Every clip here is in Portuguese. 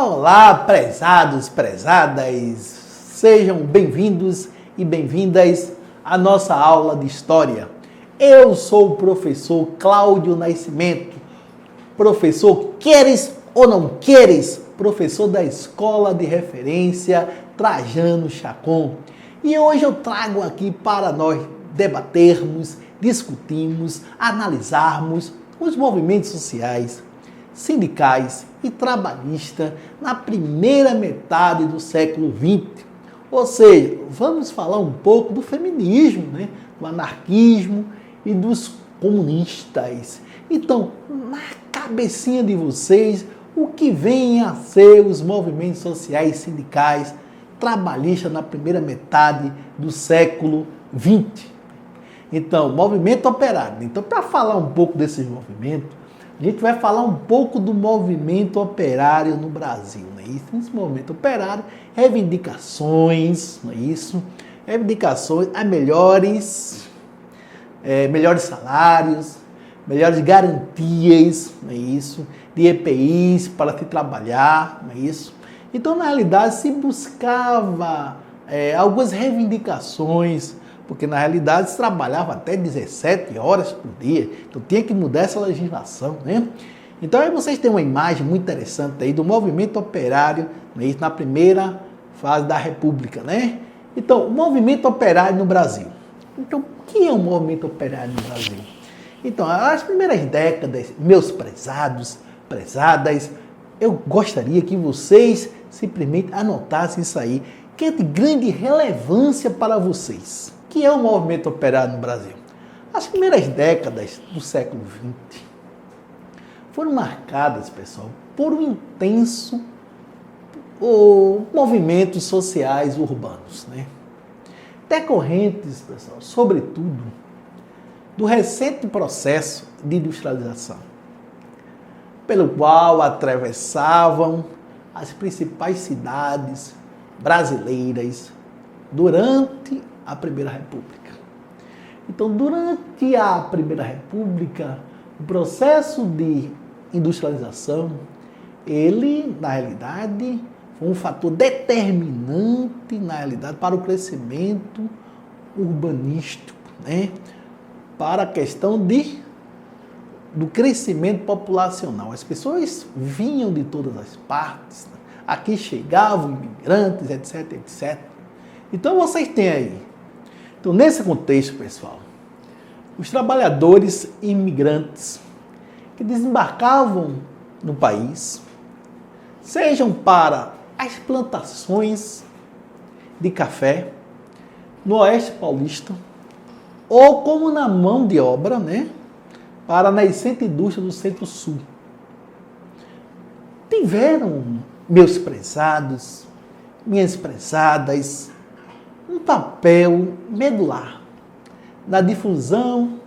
Olá, prezados, prezadas, sejam bem-vindos e bem-vindas à nossa aula de História. Eu sou o professor Cláudio Nascimento, professor queres ou não queres, professor da Escola de Referência Trajano Chacon. E hoje eu trago aqui para nós debatermos, discutirmos, analisarmos os movimentos sociais, sindicais e trabalhistas na primeira metade do século XX. Ou seja, vamos falar um pouco do feminismo, do anarquismo e dos comunistas. Então, na cabecinha de vocês, o que vem a ser os movimentos sociais, sindicais, trabalhistas na primeira metade do século XX? Então, movimento operário. Então, para falar um pouco desses movimentos, a gente vai falar um pouco do movimento operário no Brasil, não é isso? Esse movimento operário, reivindicações, não é isso? Reivindicações a melhores salários, melhores garantias, não é isso? De EPIs para se trabalhar, não é isso? Então, na realidade, se buscava algumas reivindicações, porque na realidade se trabalhava até 17 horas por dia, então tinha que mudar essa legislação, né? Então aí vocês têm uma imagem muito interessante aí do movimento operário, né, na primeira fase da República, né? Então, o movimento operário no Brasil. Então, o que é o movimento operário no Brasil? Então, as primeiras décadas, meus prezados, prezadas, eu gostaria que vocês simplesmente anotassem isso aí, que é de grande relevância para vocês. O que é o movimento operário no Brasil? As primeiras décadas do século XX foram marcadas, pessoal, por um intenso movimentos sociais urbanos, né? Decorrentes, pessoal, sobretudo, do recente processo de industrialização, pelo qual atravessavam as principais cidades brasileiras durante a Primeira República. Então, durante a Primeira República, o processo de industrialização, ele, na realidade, foi um fator determinante, na realidade, para o crescimento urbanístico, né? Para a questão do crescimento populacional. As pessoas vinham de todas as partes, né? Aqui chegavam imigrantes, etc, etc. Então, vocês têm aí. Então, nesse contexto, pessoal, os trabalhadores imigrantes que desembarcavam no país, sejam para as plantações de café no Oeste Paulista, ou como na mão de obra, né, para a nascente indústria do Centro-Sul, tiveram, meus prezados, minhas prezadas, um papel medular na difusão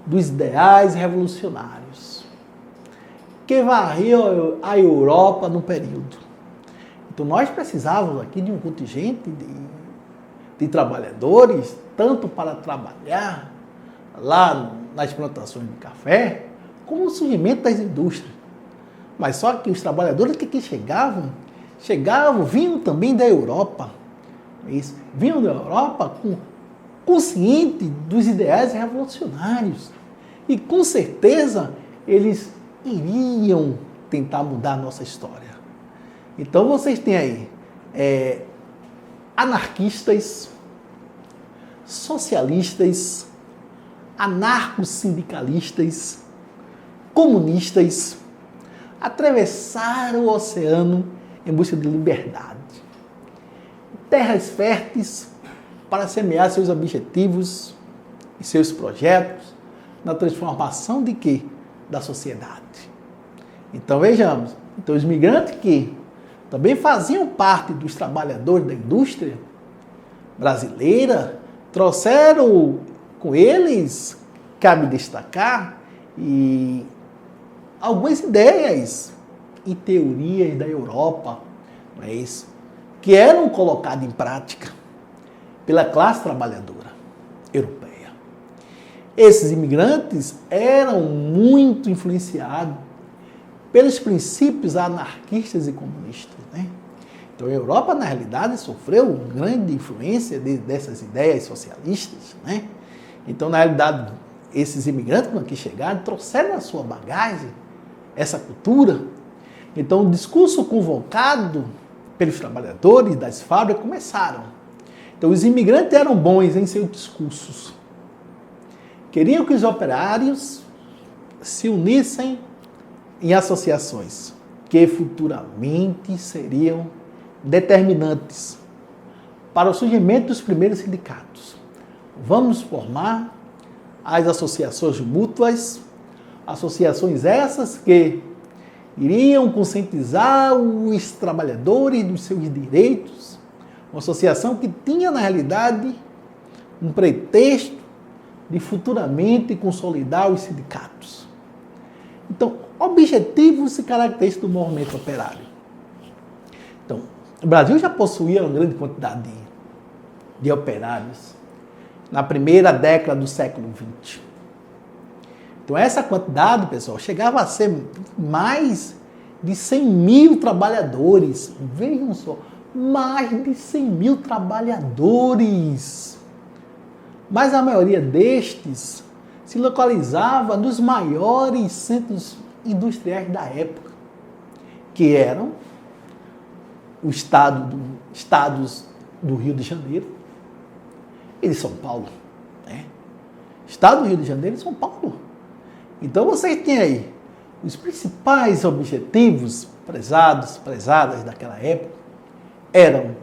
dos ideais revolucionários que varriam a Europa no período. Então, nós precisávamos aqui de um contingente de trabalhadores, tanto para trabalhar lá nas plantações de café, como no surgimento das indústrias. Mas só que os trabalhadores que aqui chegavam, vinham também da Europa. Isso, vinham da Europa consciente dos ideais revolucionários. E com certeza eles iriam tentar mudar a nossa história. Então vocês têm aí anarquistas, socialistas, anarco-sindicalistas, comunistas, atravessaram o oceano em busca de liberdade. Terras férteis para semear seus objetivos e seus projetos na transformação de quê? Da sociedade. Então vejamos, então os migrantes que também faziam parte dos trabalhadores da indústria brasileira, trouxeram com eles, cabe destacar, e algumas ideias e teorias da Europa, não é isso? Que eram colocadas em prática pela classe trabalhadora europeia. Esses imigrantes eram muito influenciados pelos princípios anarquistas e comunistas, né? Então, a Europa, na realidade, sofreu grande influência dessas ideias socialistas, né? Então, na realidade, esses imigrantes que aqui chegaram trouxeram na sua bagagem essa cultura. Então, o discurso convocado pelos trabalhadores das fábricas começaram. Então, os imigrantes eram bons em seus discursos. Queriam que os operários se unissem em associações que futuramente seriam determinantes para o surgimento dos primeiros sindicatos. Vamos formar as associações mútuas, associações essas que iriam conscientizar os trabalhadores dos seus direitos, uma associação que tinha, na realidade, um pretexto de futuramente consolidar os sindicatos. Então, objetivos e características do movimento operário. Então, o Brasil já possuía uma grande quantidade de operários na primeira década do século XX. Então, essa quantidade, pessoal, chegava a ser mais de 100 mil trabalhadores. Vejam só, mais de 100 mil trabalhadores. Mas a maioria destes se localizava nos maiores centros industriais da época, que eram os estados do Rio de Janeiro e de São Paulo, né? Estado do Rio de Janeiro e São Paulo. Então vocês têm aí os principais objetivos prezadas daquela época eram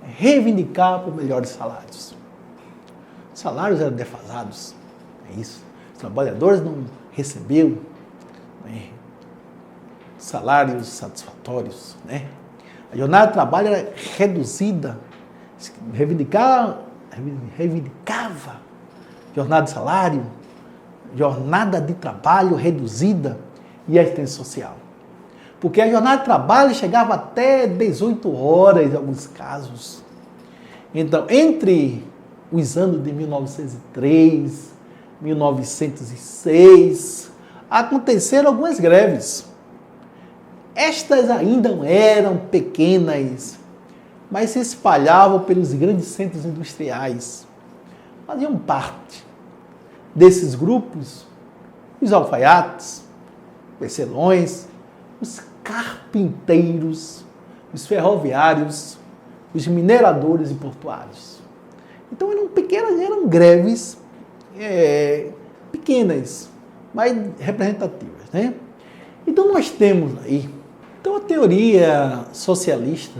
reivindicar por melhores salários. Os salários eram defasados, é isso. Os trabalhadores não recebiam, né, salários satisfatórios, né? A jornada de trabalho era reduzida, reivindicava jornada de salário, jornada de trabalho reduzida e assistência social. Porque a jornada de trabalho chegava até 18 horas em alguns casos. Então, entre os anos de 1903, 1906, aconteceram algumas greves. Estas ainda eram pequenas, mas se espalhavam pelos grandes centros industriais. Faziam parte desses grupos os alfaiates, os tecelões, os carpinteiros, os ferroviários, os mineradores e portuários. Então eram greves pequenas, mas representativas, né? Então nós temos aí, então a teoria socialista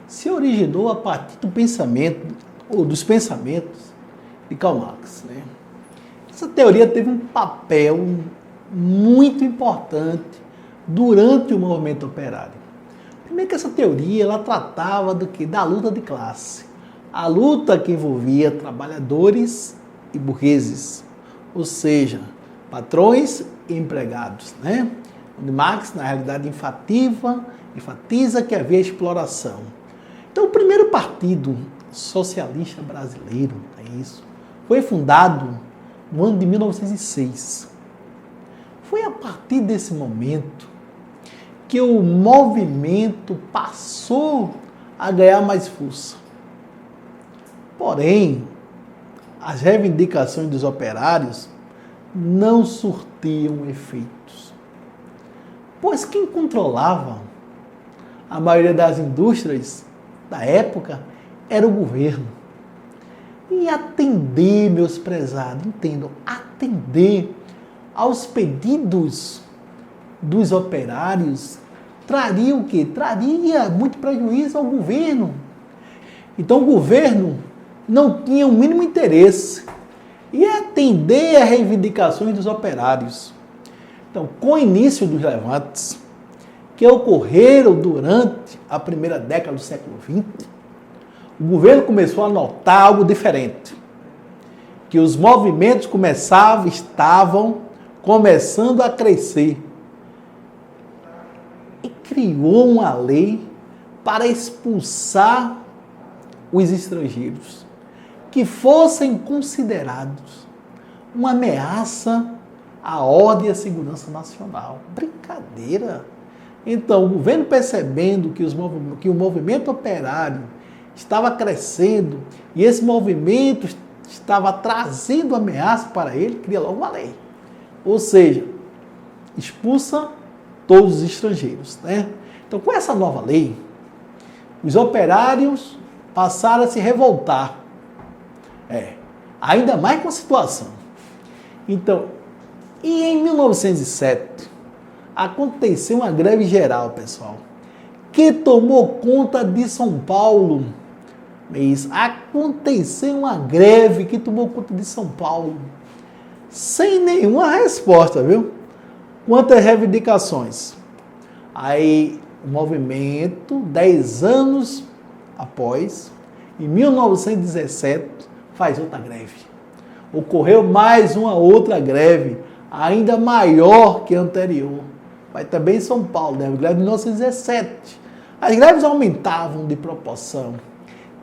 se originou a partir do pensamento, ou dos pensamentos de Karl Marx, né? Essa teoria teve um papel muito importante durante o movimento operário. Primeiro que essa teoria ela tratava da luta de classe, a luta que envolvia trabalhadores e burgueses, ou seja, patrões e empregados, né? Onde Marx, na realidade, enfatiza que havia exploração. Então, o primeiro partido socialista brasileiro, foi fundado no ano de 1906. Foi a partir desse momento que o movimento passou a ganhar mais força. Porém, as reivindicações dos operários não surtiam efeitos, pois quem controlava a maioria das indústrias da época era o governo. E atender, meus prezados, entendam, atender aos pedidos dos operários traria o quê? Traria muito prejuízo ao governo. Então o governo não tinha o mínimo interesse em atender às reivindicações dos operários. Então, com o início dos levantes, que ocorreram durante a primeira década do século XX, o governo começou a notar algo diferente, que os movimentos estavam começando a crescer e criou uma lei para expulsar os estrangeiros que fossem considerados uma ameaça a ordem e a segurança nacional. Brincadeira! Então, o governo percebendo que o movimento operário estava crescendo e esse movimento estava trazendo ameaça para ele, cria logo uma lei. Ou seja, expulsa todos os estrangeiros, né? Então, com essa nova lei, os operários passaram a se revoltar. Ainda mais com a situação. Então, e em 1907, aconteceu uma greve geral, pessoal, que tomou conta de São Paulo. Mas aconteceu uma greve que tomou conta de São Paulo, sem nenhuma resposta, viu? Quantas reivindicações. Aí, o movimento, 10 anos após, em 1917, faz outra greve. Ocorreu mais uma outra greve, ainda maior que a anterior. Mas também em São Paulo, né? A greve de 1917. As greves aumentavam de proporção,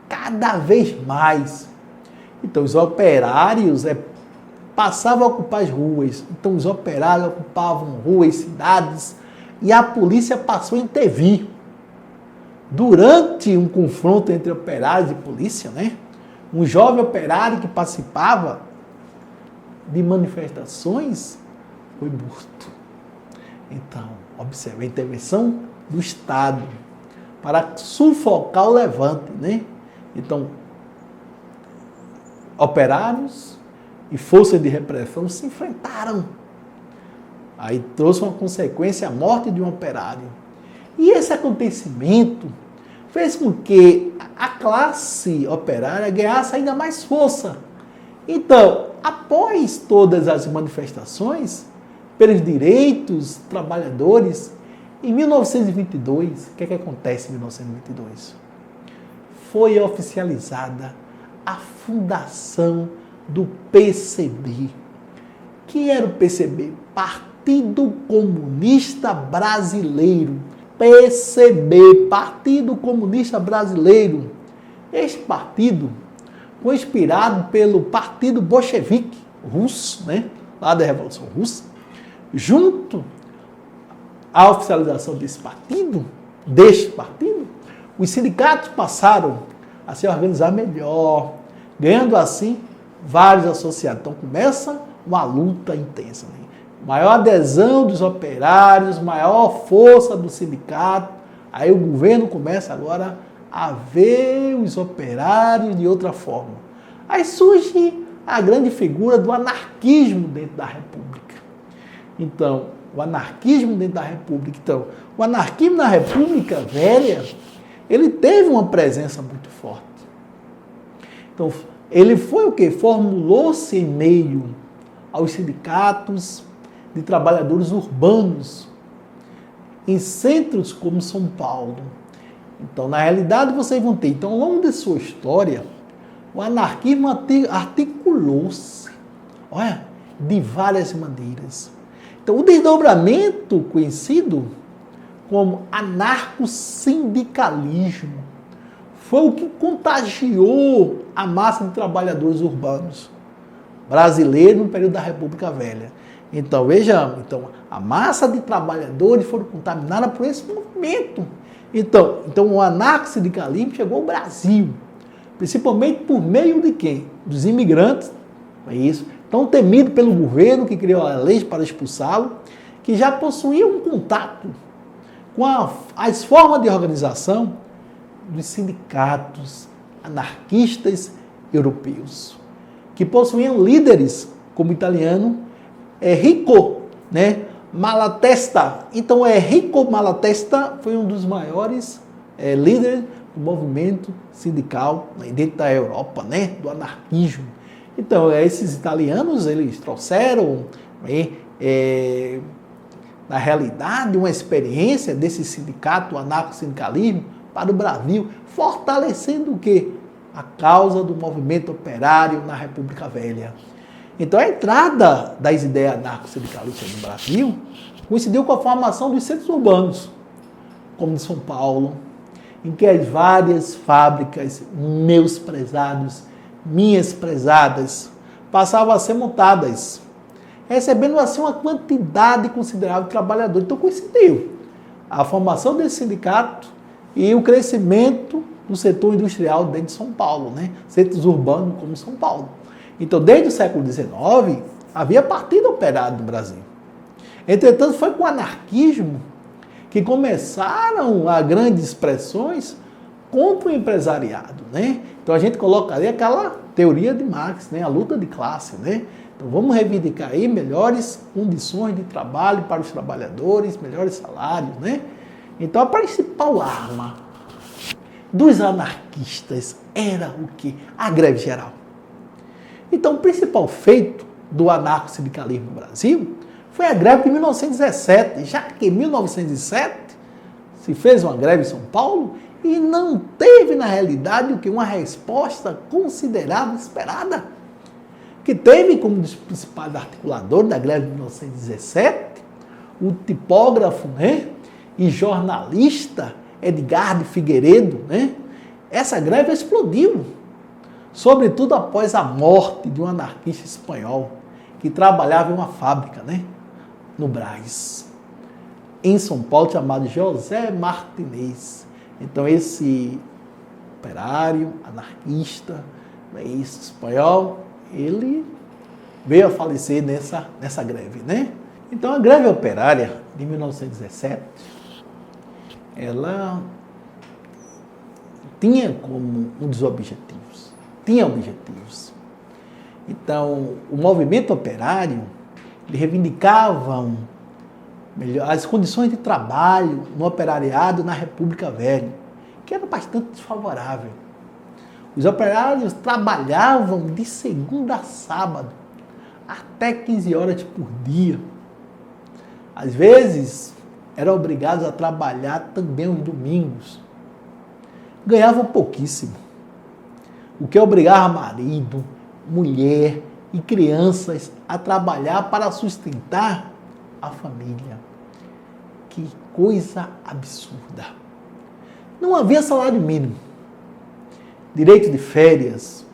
cada vez mais. Então, os operários passavam a ocupar as ruas. Então, os operários ocupavam ruas, cidades, e a polícia passou a intervir. Durante um confronto entre operários e polícia, né? Um jovem operário que participava de manifestações foi morto. Então, observe a intervenção do Estado para sufocar o levante, né? Então, operários e forças de repressão se enfrentaram. Aí trouxe uma consequência, a morte de um operário. E esse acontecimento fez com que a classe operária ganhasse ainda mais força. Então, após todas as manifestações pelos direitos dos trabalhadores, em 1922, o que acontece em 1922? Foi oficializada a fundação do PCB. Que era o PCB? Partido Comunista Brasileiro. PCB, Partido Comunista Brasileiro. Este partido foi inspirado pelo Partido Bolchevique russo, né? Lá da Revolução Russa. Junto à oficialização deste partido, os sindicatos passaram a se organizar melhor, ganhando assim vários associados. Então começa uma luta intensa, né? Maior adesão dos operários, maior força do sindicato. Aí o governo começa agora a ver os operários de outra forma. Aí surge a grande figura do anarquismo dentro da República. Então, o anarquismo dentro da República. Então, o anarquismo na República Velha, ele teve uma presença muito forte. Então, ele foi o quê? Formulou-se em meio aos sindicatos de trabalhadores urbanos, em centros como São Paulo. Então, na realidade, vocês vão ter. Então, ao longo de sua história, o anarquismo articulou-se, olha, de várias maneiras. Então, o desdobramento conhecido como anarcossindicalismo foi o que contagiou a massa de trabalhadores urbanos brasileiros no período da República Velha. Então, vejamos, a massa de trabalhadores foram contaminadas por esse movimento. Então o anarcossindicalismo chegou ao Brasil, principalmente por meio de quem? Dos imigrantes, é isso, tão temido pelo governo que criou a lei para expulsá-lo, que já possuía um contato com as formas de organização dos sindicatos anarquistas europeus, que possuíam líderes como o italiano Enrico, né, Malatesta. Então, Enrico Malatesta foi um dos maiores líderes do movimento sindical dentro da Europa, né, do anarquismo. Então, esses italianos, eles trouxeram, na realidade, uma experiência desse sindicato, o anarcossindicalismo, para o Brasil, fortalecendo o quê? A causa do movimento operário na República Velha. Então, a entrada das ideias anarcossindicalistas no Brasil coincidiu com a formação dos centros urbanos, como de São Paulo, em que as várias fábricas, meus prezados, minhas prezadas, passavam a ser montadas. recebendo assim uma quantidade considerável de trabalhadores. Então coincidiu a formação desse sindicato e o crescimento do setor industrial dentro de São Paulo, né? Centros urbanos como São Paulo. Então, desde o século XIX, havia partido operário no Brasil. Entretanto, foi com o anarquismo que começaram a grandes expressões contra o empresariado, né? Então, a gente coloca ali aquela teoria de Marx, né? A luta de classe, né? Então, vamos reivindicar aí melhores condições de trabalho para os trabalhadores, melhores salários, né? Então, a principal arma dos anarquistas era o quê? A greve geral. Então, o principal feito do anarcossindicalismo no Brasil foi a greve de 1917, já que em 1907 se fez uma greve em São Paulo e não teve, na realidade, o que? Uma resposta considerada, esperada. Que teve como dos principais articuladores da greve de 1917 o tipógrafo, né, e jornalista Edgar de Figueiredo, né? Essa greve explodiu, sobretudo após a morte de um anarquista espanhol que trabalhava em uma fábrica, né, no Brás, em São Paulo, chamado José Martinez. Então esse operário, anarquista, esse espanhol, ele veio a falecer nessa greve, né? Então a greve operária de 1917, ela tinha como um dos objetivos, tinha objetivos. Então, o movimento operário, ele reivindicava as condições de trabalho no operariado na República Velha, que era bastante desfavorável. Os operários trabalhavam de segunda a sábado, até 15 horas por dia. Às vezes, eram obrigados a trabalhar também os domingos. Ganhavam pouquíssimo, o que obrigava marido, mulher e crianças a trabalhar para sustentar a família. Que coisa absurda. Não havia salário mínimo, direito de férias,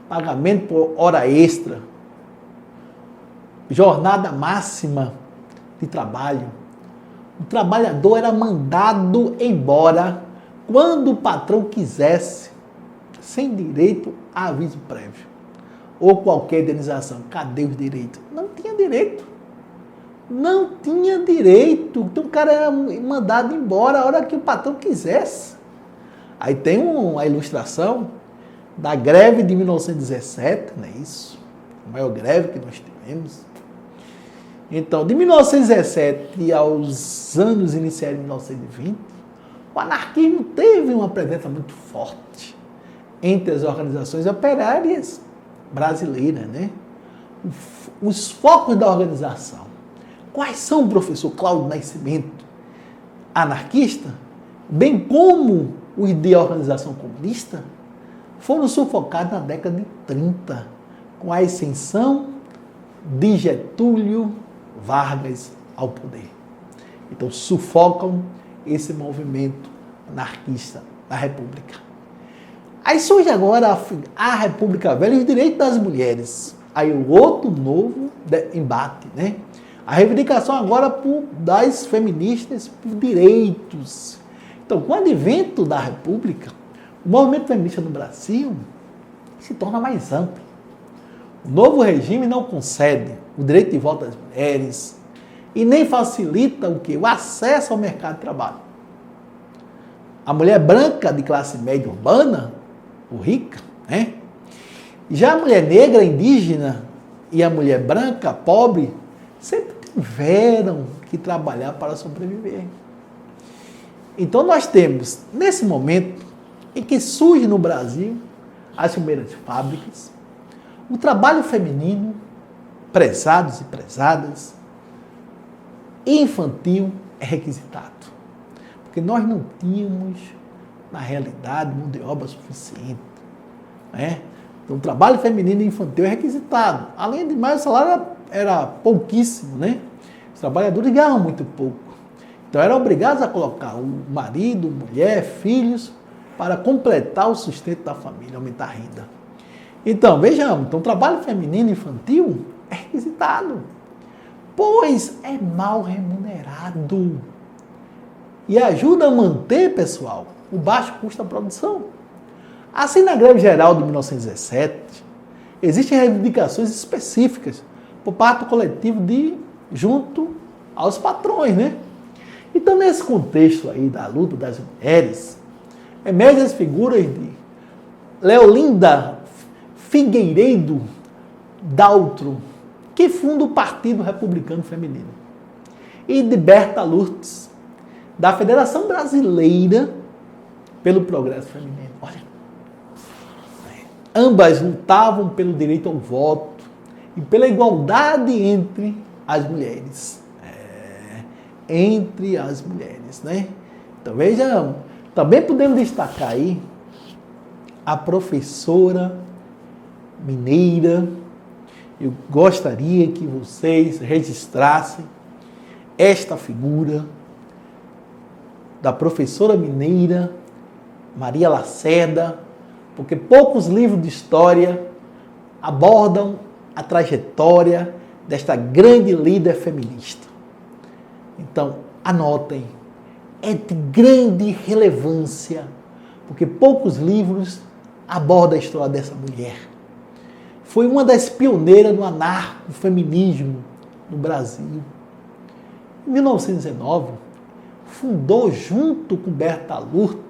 pagamento por hora extra, jornada máxima de trabalho. O trabalhador era mandado embora quando o patrão quisesse, sem direito a aviso prévio ou qualquer indenização. Cadê os direitos? Não tinha direito. Não tinha direito. Então o cara era mandado embora a hora que o patrão quisesse. Aí tem uma ilustração da greve de 1917, não é isso? A maior greve que nós tivemos. Então, de 1917 aos anos iniciais de 1920, o anarquismo teve uma presença muito forte entre as organizações operárias brasileiras, né? Os focos da organização. Quais são, professor Cláudio Nascimento? Anarquista, bem como os de organização comunista, foram sufocados na década de 30, com a ascensão de Getúlio Vargas ao poder. Então, sufocam esse movimento anarquista da República. Aí surge agora a República Velha e os direitos das mulheres. Aí o outro novo embate, né? A reivindicação agora das feministas por direitos. Então, com o advento da República, o movimento feminista no Brasil se torna mais amplo. O novo regime não concede o direito de voto das mulheres e nem facilita o quê? O acesso ao mercado de trabalho. A mulher branca de classe média urbana, ou rica, né? Já a mulher negra, indígena e a mulher branca, pobre, sempre tiveram que trabalhar para sobreviver. Então nós temos, nesse momento, em que surge no Brasil as primeiras fábricas, o trabalho feminino, prezados e prezadas, infantil é requisitado. Porque nós não tínhamos, na realidade, mão de obra suficiente, né? Então, o trabalho feminino e infantil é requisitado. Além de mais, o salário era pouquíssimo, né? Os trabalhadores ganhavam muito pouco. Então, eram obrigados a colocar o marido, mulher, filhos, para completar o sustento da família, aumentar a renda. Então, vejamos, então, o trabalho feminino e infantil É requisitado, pois é mal remunerado e ajuda a manter, pessoal, o baixo custo da produção. Assim, na greve geral de 1917, existem reivindicações específicas por parte do coletivo junto aos patrões, né? Então, nesse contexto aí da luta das mulheres, emergem as figuras de Leolinda Figueiredo Daltro, que funda o Partido Republicano Feminino, e de Berta Lourdes, da Federação Brasileira pelo Progresso Feminino. Olha, ambas lutavam pelo direito ao voto e pela igualdade entre as mulheres. Entre as mulheres, né? Então, veja, também podemos destacar aí a professora mineira. Eu gostaria que vocês registrassem esta figura da professora mineira Maria Lacerda, porque poucos livros de história abordam a trajetória desta grande líder feminista. Então, anotem, é de grande relevância, porque poucos livros abordam a história dessa mulher. Foi uma das pioneiras no anarcofeminismo no Brasil. Em 1919, fundou, junto com Berta Lourdes,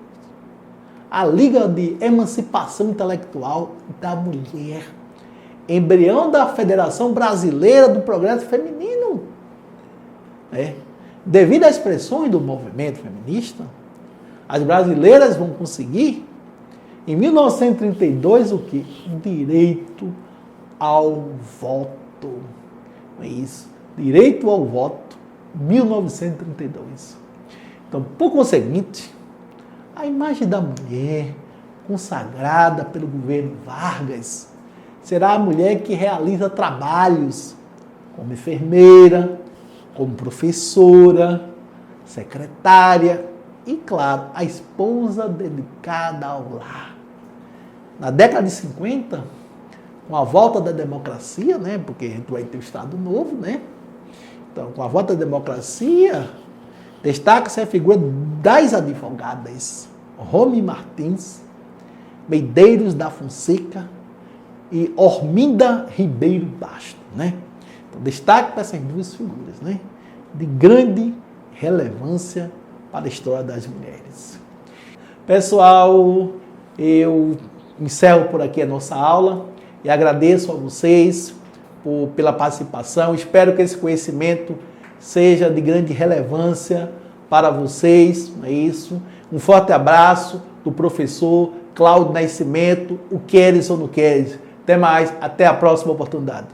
a Liga de Emancipação Intelectual da Mulher, embrião da Federação Brasileira do Progresso Feminino. Devido às expressões do movimento feminista, as brasileiras vão conseguir, em 1932, o quê? O direito ao voto. É isso. Direito ao voto, 1932. Então, por conseguinte, a imagem da mulher consagrada pelo governo Vargas será a mulher que realiza trabalhos como enfermeira, como professora, secretária e, claro, a esposa dedicada ao lar. Na década de 50, com a volta da democracia, né, porque a gente vai ter o Estado Novo, né? Então, com a volta da democracia, destaca-se a figura das advogadas Rome Martins, Medeiros da Fonseca e Orminda Ribeiro Basto, né? Então, destaque para essas duas figuras, né? De grande relevância para a história das mulheres. Pessoal, eu encerro por aqui a nossa aula e agradeço a vocês pela participação. Espero que esse conhecimento seja de grande relevância para vocês, não é isso? Um forte abraço do professor Cláudio Nascimento, o queres ou não queres. Até mais, até a próxima oportunidade.